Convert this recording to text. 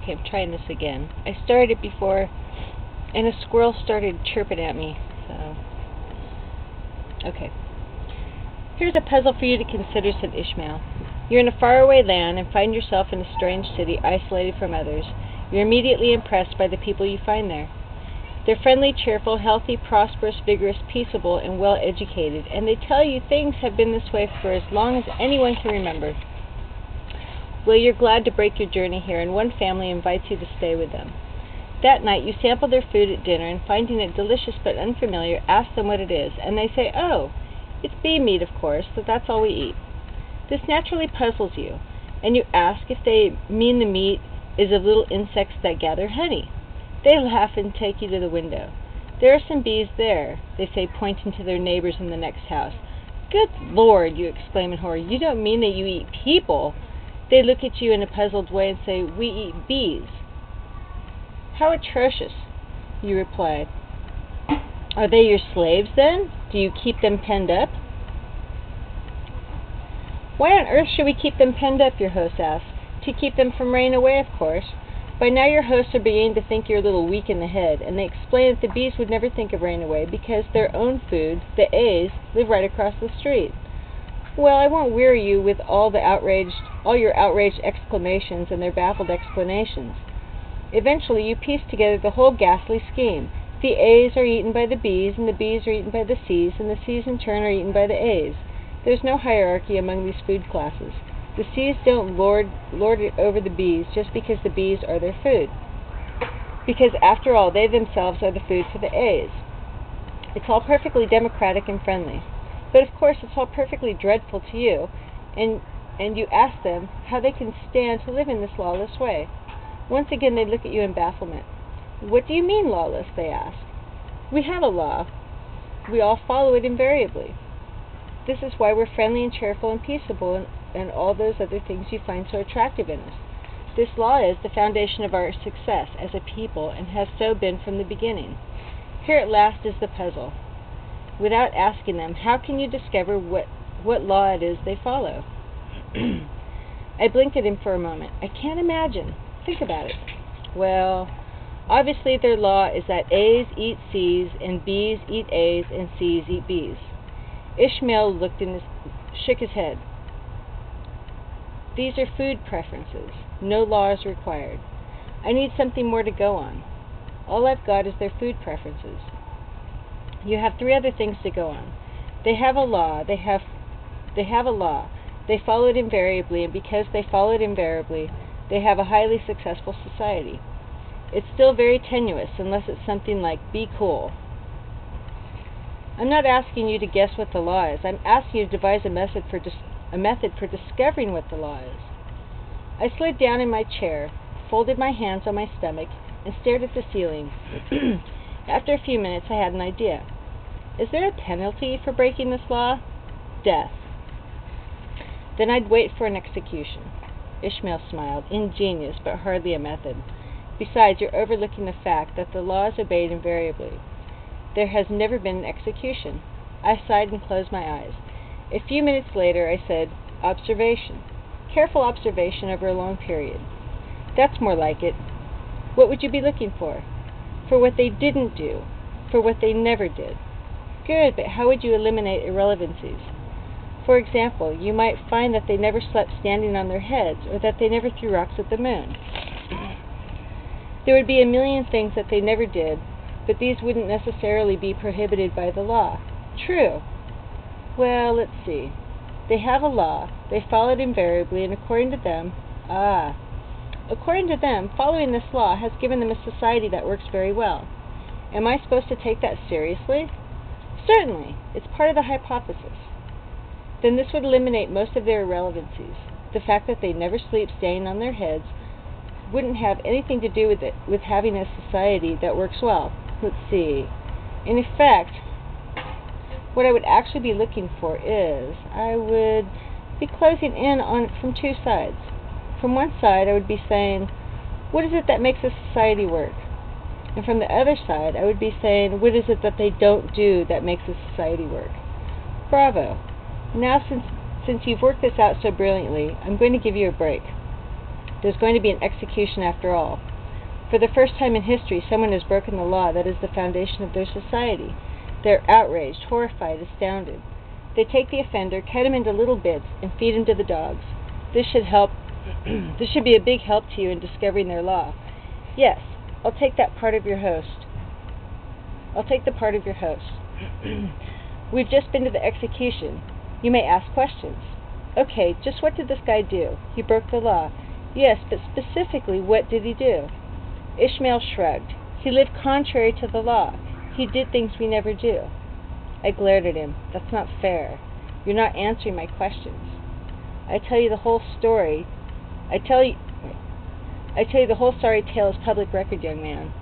Okay, I'm trying this again. I started it before, and a squirrel started chirping at me, so... Okay. Here's a puzzle for you to consider, said Ishmael. You're in a faraway land and find yourself in a strange city, isolated from others. You're immediately impressed by the people you find there. They're friendly, cheerful, healthy, prosperous, vigorous, peaceable, and well-educated, and they tell you things have been this way for as long as anyone can remember. Well, you're glad to break your journey here, and one family invites you to stay with them. That night, you sample their food at dinner, and finding it delicious but unfamiliar, ask them what it is, and they say, oh, it's bee meat, of course, so that's all we eat. This naturally puzzles you, and you ask if they mean the meat is of little insects that gather honey. They laugh and take you to the window. There are some bees there, they say, pointing to their neighbors in the next house. Good Lord, you exclaim in horror, you don't mean that you eat people? They look at you in a puzzled way and say, we eat bees. How atrocious, you reply. Are they your slaves, then? Do you keep them penned up? Why on earth should we keep them penned up, your host asks. To keep them from running away, of course. By now your hosts are beginning to think you're a little weak in the head, and they explain that the bees would never think of running away because their own food, the A's, live right across the street. Well, I won't weary you with all your outraged exclamations and their baffled explanations. Eventually you piece together the whole ghastly scheme. The A's are eaten by the B's, and the B's are eaten by the C's, and the C's in turn are eaten by the A's. There's no hierarchy among these food classes. The C's don't lord it over the B's just because the B's are their food. Because, after all, they themselves are the food for the A's. It's all perfectly democratic and friendly. But, of course, it's all perfectly dreadful to you, and you ask them how they can stand to live in this lawless way. Once again, they look at you in bafflement. What do you mean, lawless? They ask. We have a law. We all follow it invariably. This is why we're friendly and cheerful and peaceable and all those other things you find so attractive in us. This law is the foundation of our success as a people and has so been from the beginning. Here at last is the puzzle. Without asking them, how can you discover what law it is they follow? I blinked at him for a moment. I can't imagine. Think about it. Well, obviously their law is that A's eat C's and B's eat A's and C's eat B's. Ishmael shook his head. These are food preferences. No law is required. I need something more to go on. All I've got is their food preferences. You have three other things to go on. They have a law. They have a law. They follow it invariably, and because they follow it invariably, they have a highly successful society. It's still very tenuous, unless it's something like, be cool. I'm not asking you to guess what the law is. I'm asking you to devise a method for discovering what the law is. I slid down in my chair, folded my hands on my stomach, and stared at the ceiling. After a few minutes, I had an idea. Is there a penalty for breaking this law? Death. Then I'd wait for an execution. Ishmael smiled. Ingenious, but hardly a method. Besides, you're overlooking the fact that the law is obeyed invariably. There has never been an execution. I sighed and closed my eyes. A few minutes later, I said, observation. Careful observation over a long period. That's more like it. What would you be looking for? For what they didn't do. For what they never did. Good, but how would you eliminate irrelevancies? For example, you might find that they never slept standing on their heads, or that they never threw rocks at the moon. There would be a million things that they never did, but these wouldn't necessarily be prohibited by the law. True. Well, let's see. They have a law, they follow it invariably, and according to them, following this law has given them a society that works very well. Am I supposed to take that seriously? Certainly. It's part of the hypothesis. Then this would eliminate most of their irrelevancies. The fact that they never sleep standing on their heads wouldn't have anything to do with having a society that works well. Let's see. In effect, what I would actually be looking for is, I would be closing in on it from two sides. From one side, I would be saying, what is it that makes a society work? And from the other side, I would be saying, what is it that they don't do that makes a society work? Bravo. Now, since you've worked this out so brilliantly, I'm going to give you a break. There's going to be an execution after all. For the first time in history, someone has broken the law that is the foundation of their society. They're outraged, horrified, astounded. They take the offender, cut him into little bits, and feed him to the dogs. This should help. This should be a big help to you in discovering their law. Yes, I'll take that part of your host. I'll take the part of your host. We've just been to the execution. You may ask questions. Okay, just what did this guy do? He broke the law. Yes, but specifically, what did he do? Ishmael shrugged. He lived contrary to the law. He did things we never do. I glared at him. That's not fair. You're not answering my questions. I tell you the whole story. I tell you the whole sorry tale is public record, young man.